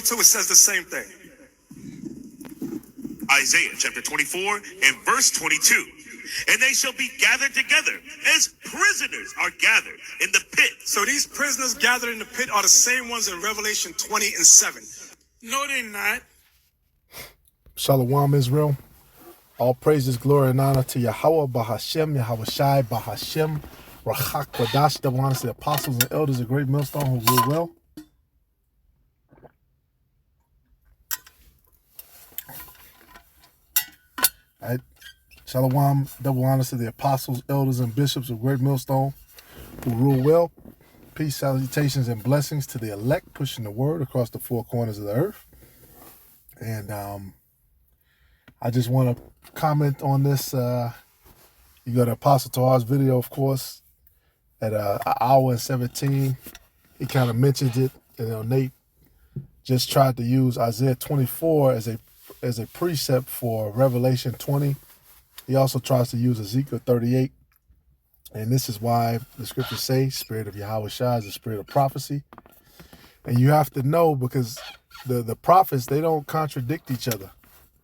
22, it says the same thing. Isaiah chapter 24 and verse 22. And they shall be gathered together as prisoners are gathered in the pit. So these prisoners gathered in the pit are the same ones in Revelation 20 and 7. No, they're not. Shalom, Israel. All praises, glory, and honor to Yahweh, Bahashem, Yahweh Shai, Bahashem, Rachak, Badash, double honor to the apostles and elders of Great Millstone who rule well. All right. Shalom, double honors to the apostles, elders, and bishops of Great Millstone who rule well. Peace, salutations, and blessings to the elect pushing the word across the four corners of the earth. And I just want to comment on this. You got Apostle Tahar's video, of course, at an hour and 17. He kind of mentioned it. You know, Nate just tried to use Isaiah 24 as a precept for Revelation 20. He also tries to use Ezekiel 38. And this is why the scriptures say Spirit of Yahweh Shai is the spirit of prophecy. And you have to know, because the prophets, they don't contradict each other.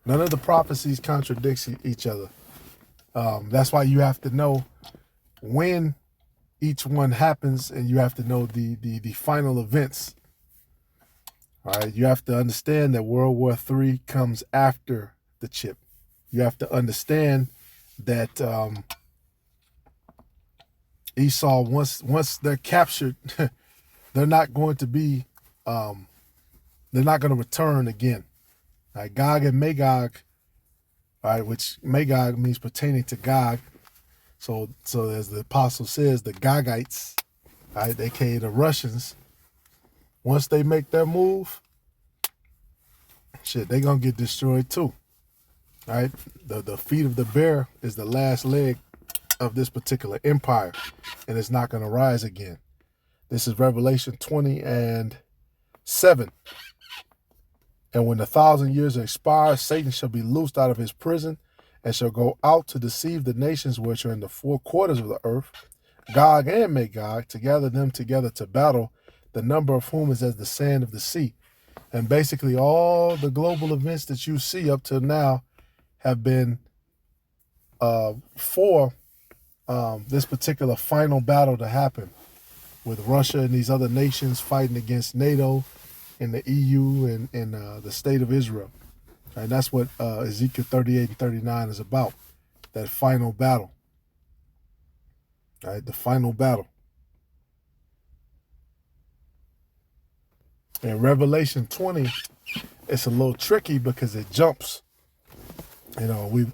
None of the prophecies contradicts each other. That's why you have to know when each one happens, and you have to know the final events. All right, you have to understand that World War III comes after the chip. You have to understand that Esau, once they're captured, they're not going to be, they're not going to return again. All right, Gog and Magog, all right, which Magog means pertaining to Gog. So as the apostle says, the Gogites, all right, aka the Russians, once they make their move, shit, they're going to get destroyed too. All right, the feet of the bear is the last leg of this particular empire, and it's not going to rise again. This is Revelation 20 and 7. And when the 1,000 years expire, Satan shall be loosed out of his prison and shall go out to deceive the nations which are in the four quarters of the earth, Gog and Magog, to gather them together to battle, the number of whom is as the sand of the sea. And basically all the global events that you see up to now have been for this particular final battle to happen, with Russia and these other nations fighting against NATO and the EU and the state of Israel. And that's what Ezekiel 38 and 39 is about, that final battle. All right, the final battle. In Revelation 20, it's a little tricky because it jumps. You know, we've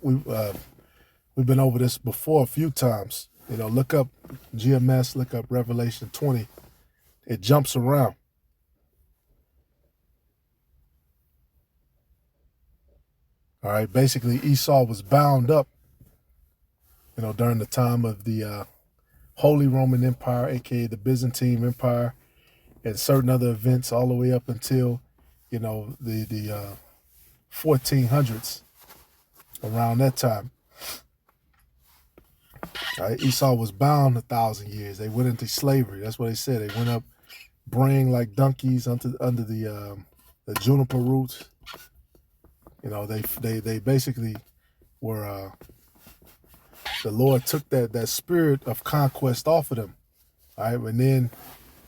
been over this before a few times. You know, look up GMS, look up Revelation 20. It jumps around. All right, basically Esau was bound up, you know, during the time of the Holy Roman Empire, aka the Byzantine Empire, and certain other events all the way up until, you know, the 1400s, around that time. All right, Esau was bound 1,000 years. They went into slavery. That's what they said. They went up braying like donkeys under the juniper roots. You know, they basically were, the Lord took that spirit of conquest off of them. All right, and then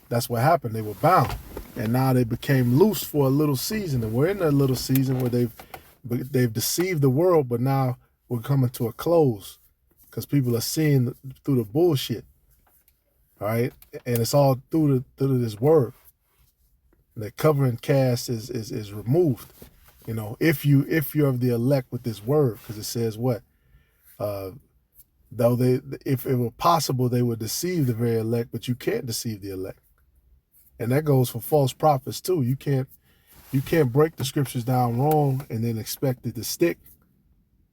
that's what happened. They were bound, and now they became loose for a little season, and we're in that little season where they've deceived the world, but now we're coming to a close because people are seeing through the bullshit. All right, and it's all through this word. The covering cast is removed. You know, if you're of the elect with this word, because it says what? Though if it were possible, they would deceive the very elect, but you can't deceive the elect. And that goes for false prophets too. You can't break the scriptures down wrong and then expect it to stick.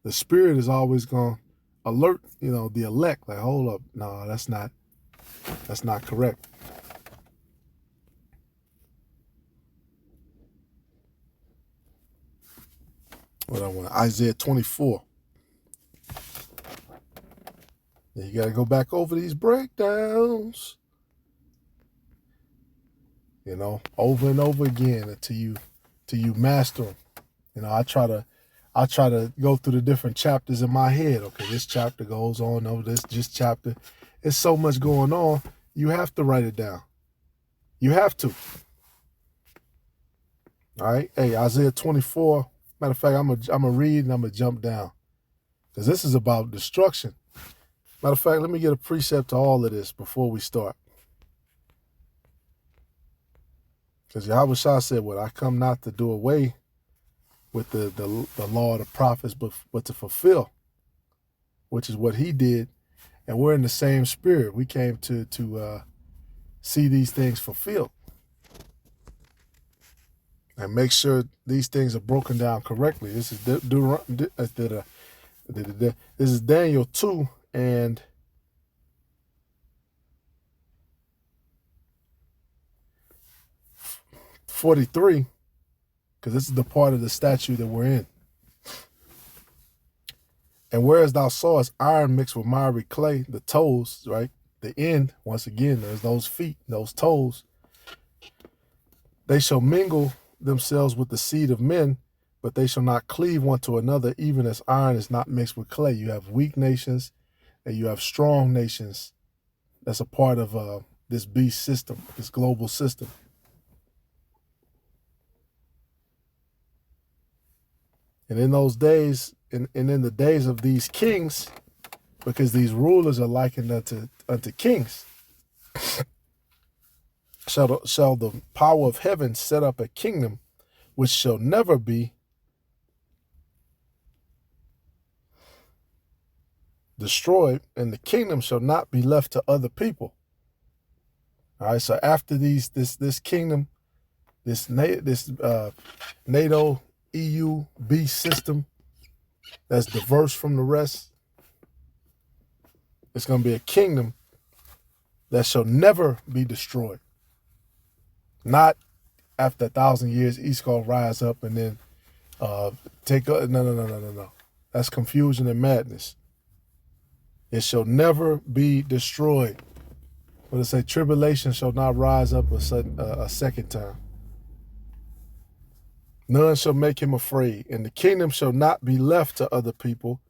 The spirit is always going to alert, you know, the elect, like, hold up, no, that's not correct. What I want, Isaiah 24. Yeah, you got to go back over these breakdowns, you know, over and over again until you till you master them. You know, I try to go through the different chapters in my head. Okay, this chapter goes on over this chapter. It's so much going on. You have to write it down. You have to. All right. Hey, Isaiah 24. Matter of fact, I'm gonna read and I'm gonna jump down, because this is about destruction. Matter of fact, let me get a precept to all of this before we start. Because Yahweh Shah said, "What I come not to do away with the law of the prophets, but to fulfill," which is what he did. And we're in the same spirit. We came to see these things fulfilled and make sure these things are broken down correctly. This is this is Daniel 2 and 43, because this is the part of the statue that we're in. "And whereas thou sawest iron mixed with miry clay, the toes," right? The end, once again, there's those feet, those toes. "They shall mingle themselves with the seed of men, but they shall not cleave one to another, even as iron is not mixed with clay." You have weak nations and you have strong nations. That's a part of this beast system, this global system. And in those days, and in the days of these kings, because these rulers are likened unto kings, shall the power of heaven set up a kingdom which shall never be destroyed, and the kingdom shall not be left to other people. All right. So after this kingdom, this NATO EU beast system that's diverse from the rest, it's going to be a kingdom that shall never be destroyed. Not after 1,000 years, East going to rise up and then take up. No. That's confusion and madness. It shall never be destroyed. But it say tribulation shall not rise up a second time. None shall make him afraid, and the kingdom shall not be left to other people,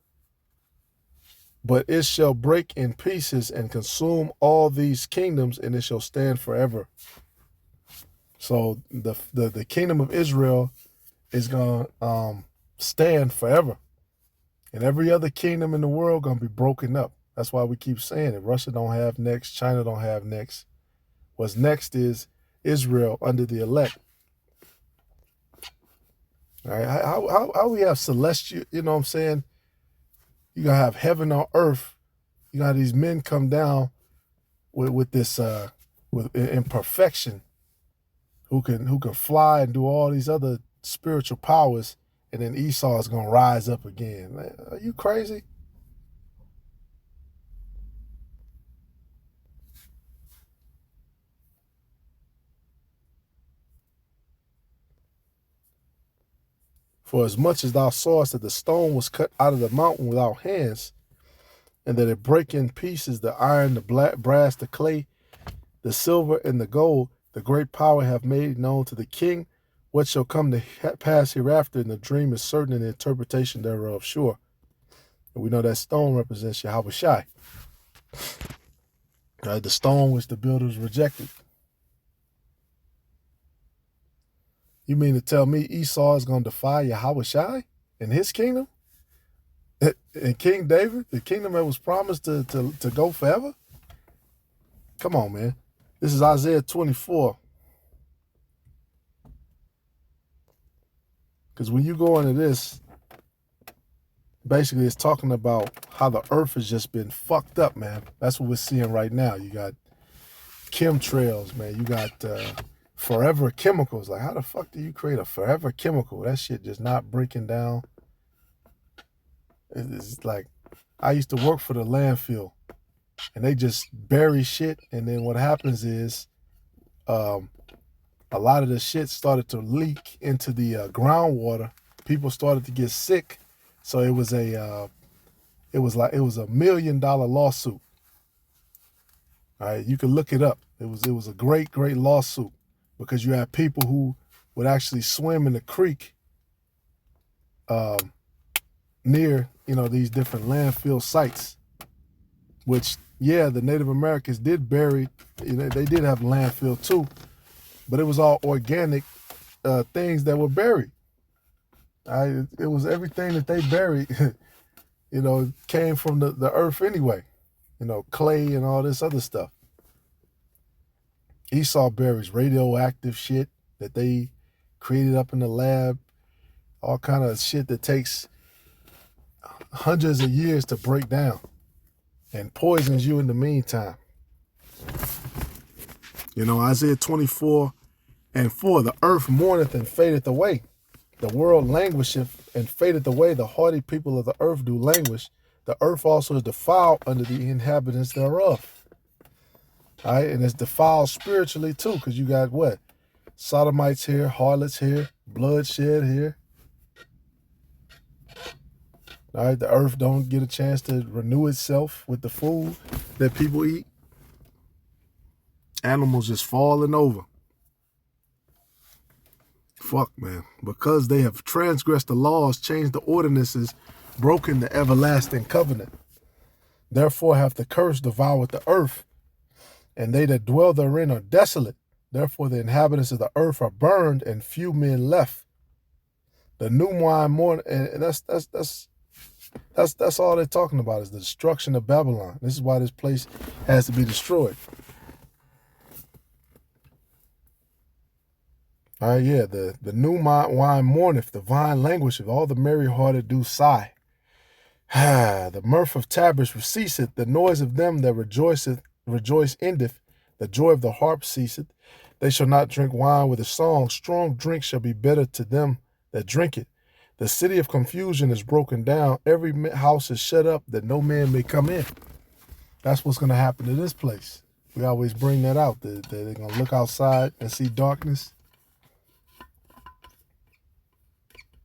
but it shall break in pieces and consume all these kingdoms, and it shall stand forever. So the kingdom of Israel is going to stand forever. And every other kingdom in the world going to be broken up. That's why we keep saying it. Russia don't have next. China don't have next. What's next is Israel under the elect. All right, how we have celestial, you know what I'm saying? You're going to have heaven on earth. You got these men come down with this in perfection, who can fly and do all these other spiritual powers, and then Esau is going to rise up again. Man, are you crazy? For as much as thou sawest that the stone was cut out of the mountain without hands, and that it break in pieces the iron, the brass, the clay, the silver, and the gold, the great power have made known to the king what shall come to pass hereafter, and the dream is certain, and the interpretation thereof sure. And we know that stone represents Yahweh Shai. Right, the stone which the builders rejected. You mean to tell me Esau is going to defy Yahweh Shai in his kingdom? And King David, the kingdom that was promised to go forever? Come on, man. This is Isaiah 24. Because when you go into this, basically it's talking about how the earth has just been fucked up, man. That's what we're seeing right now. You got chemtrails, man. You got forever chemicals. Like, how the fuck do you create a forever chemical? That shit just not breaking down. It's like, I used to work for the landfill, and they just bury shit, and then what happens is a lot of the shit started to leak into the groundwater. People started to get sick, so it was a $1 million lawsuit. All right, you can look it up. It was a great lawsuit, because you have people who would actually swim in the creek near, these different landfill sites, which, yeah, the Native Americans did bury, they did have landfill too, but it was all organic things that were buried. It was everything that they buried, came from the earth anyway, clay and all this other stuff. Esau buries radioactive shit that they created up in the lab, all kind of shit that takes hundreds of years to break down and poisons you in the meantime. Isaiah 24:4, the earth mourneth and fadeth away. The world languisheth and fadeth away. The haughty people of the earth do languish. The earth also is defiled under the inhabitants thereof. All right, and it's defiled spiritually too, because you got what? Sodomites here, harlots here, bloodshed here. All right, the earth don't get a chance to renew itself with the food that people eat. Animals just falling over. Fuck, man. Because they have transgressed the laws, changed the ordinances, broken the everlasting covenant. Therefore hath the curse devoured the earth, and they that dwell therein are desolate. Therefore the inhabitants of the earth are burned, and few men left. The new wine mourn, and that's all they're talking about, is the destruction of Babylon. This is why this place has to be destroyed. All right, yeah, the new wine mourneth, the vine languisheth, all the merry-hearted do sigh. The mirth of Tabrish ceaseth, the noise of them that rejoice endeth, the joy of the harp ceaseth. They shall not drink wine with a song, strong drink shall be better to them that drink it. The city of confusion is broken down, every house is shut up, that no man may come in. That's what's going to happen to this place. We always bring that out, that they're going to look outside and see darkness.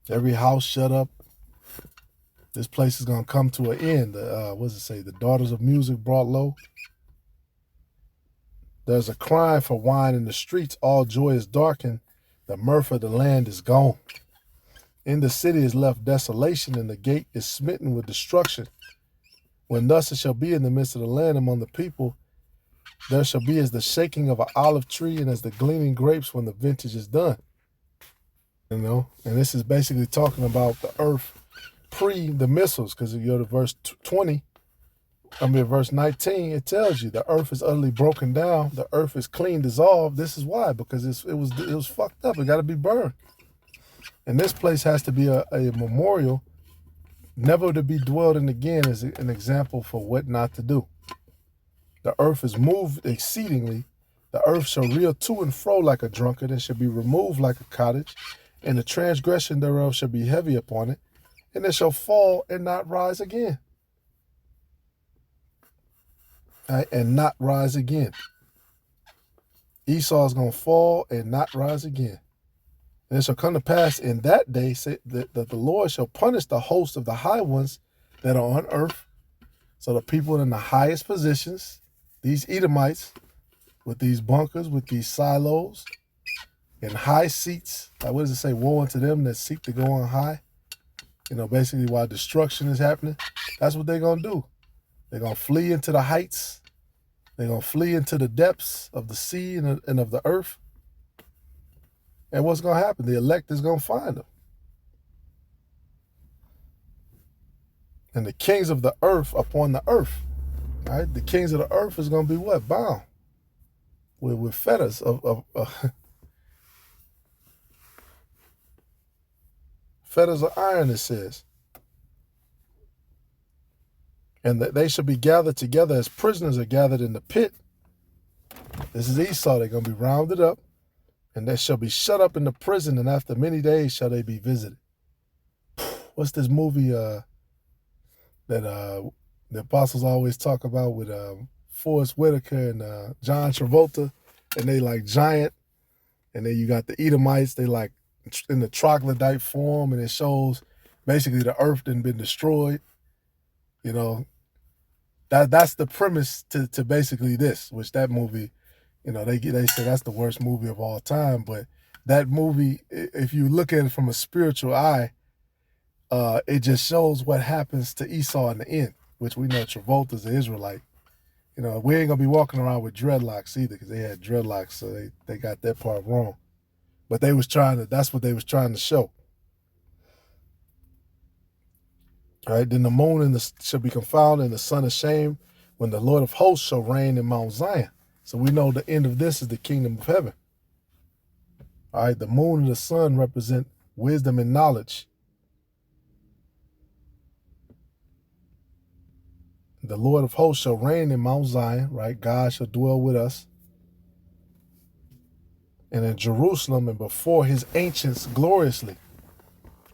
Every house shut up. This place is going to come to an end. What does it say? The daughters of music brought low. There's a crying for wine in the streets. All joy is darkened. The mirth of the land is gone. In the city is left desolation, and the gate is smitten with destruction. When thus it shall be in the midst of the land among the people, there shall be as the shaking of an olive tree and as the gleaning grapes when the vintage is done. And this is basically talking about the earth pre the missiles, because if you go to verse 19, it tells you the earth is utterly broken down, the earth is clean dissolved. This is why, because it was fucked up. It got to be burned. And this place has to be a memorial, never to be dwelled in again, as an example for what not to do. The earth is moved exceedingly. The earth shall reel to and fro like a drunkard, and shall be removed like a cottage, and the transgression thereof shall be heavy upon it, and it shall fall and not rise again. Right? And not rise again. Esau is going to fall and not rise again. And it shall come to pass in that day that the Lord shall punish the host of the high ones that are on earth. So the people in the highest positions, these Edomites, with these bunkers, with these silos, in high seats. What does it say? Woe unto them that seek to go on high. Basically while destruction is happening, that's what they're going to do. They're going to flee into the heights. They're going to flee into the depths of the sea and of the earth. And what's going to happen? The elect is going to find them. And the kings of the earth upon the earth. Right? The kings of the earth is going to be what? Bound. With fetters of fetters of iron, it says. And that they shall be gathered together as prisoners are gathered in the pit. This is Esau. They're going to be rounded up, and they shall be shut up in the prison, and after many days shall they be visited. What's this movie that the apostles always talk about with Forrest Whitaker and John Travolta, and they like giant, and then you got the Edomites, they like in the troglodyte form, and it shows basically the earth done been destroyed. That's the premise to basically this, which that movie, they say that's the worst movie of all time, but that movie, if you look at it from a spiritual eye, it just shows what happens to Esau in the end, which we know Travolta's an Israelite. You know, we ain't gonna be walking around with dreadlocks either, because they had dreadlocks, so they got that part wrong. But they was trying to, that's what they was trying to show. All right, then the moon shall be confounded and the sun ashamed when the Lord of hosts shall reign in Mount Zion. So we know the end of this is the kingdom of heaven. All right, the moon and the sun represent wisdom and knowledge. The Lord of hosts shall reign in Mount Zion, right? God shall dwell with us. And in Jerusalem and before his ancients gloriously.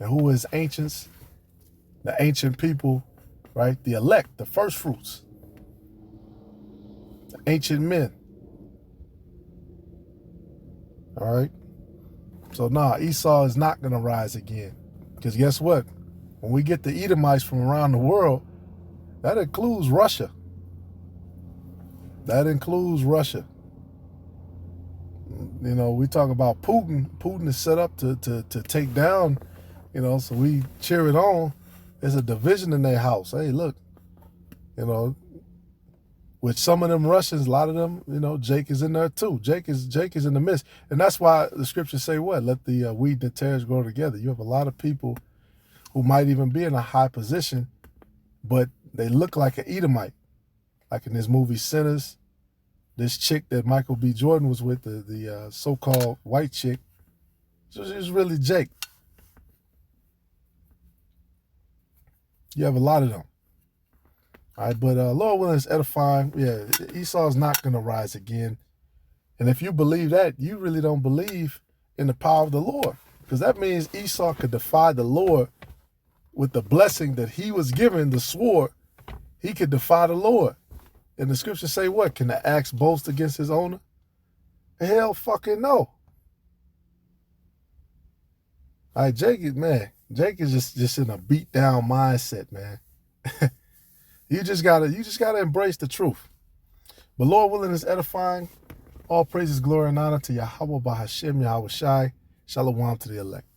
And who is ancients? The ancient people, right? The elect, the first fruits. The ancient men. All right? So Esau is not going to rise again. Because guess what? When we get the Edomites from around the world, that includes Russia. That includes Russia. You know, we talk about Putin. Putin is set up to take down, you know, so we cheer it on. There's a division in their house. Hey, look, you know, with some of them Russians, a lot of them, you know, Jake is in there too. Jake is in the midst. And that's why the scriptures say what? Let the wheat and the tares grow together. You have a lot of people who might even be in a high position, but they look like an Edomite. Like in this movie Sinners, this chick that Michael B. Jordan was with, the so-called white chick, she was really Jake. You have a lot of them. All right, but Lord willing is edifying. Yeah, Esau's not going to rise again. And if you believe that, you really don't believe in the power of the Lord. Because that means Esau could defy the Lord with the blessing that he was given, the sword. He could defy the Lord. And the scriptures say what? Can the axe boast against his owner? Hell fucking no. All right, Jake is just in a beat down mindset, man. You just gotta embrace the truth. But Lord willing is edifying. All praises, glory, and honor to Yahweh Bahashem, Yahweh Shai. Shalom to the elect.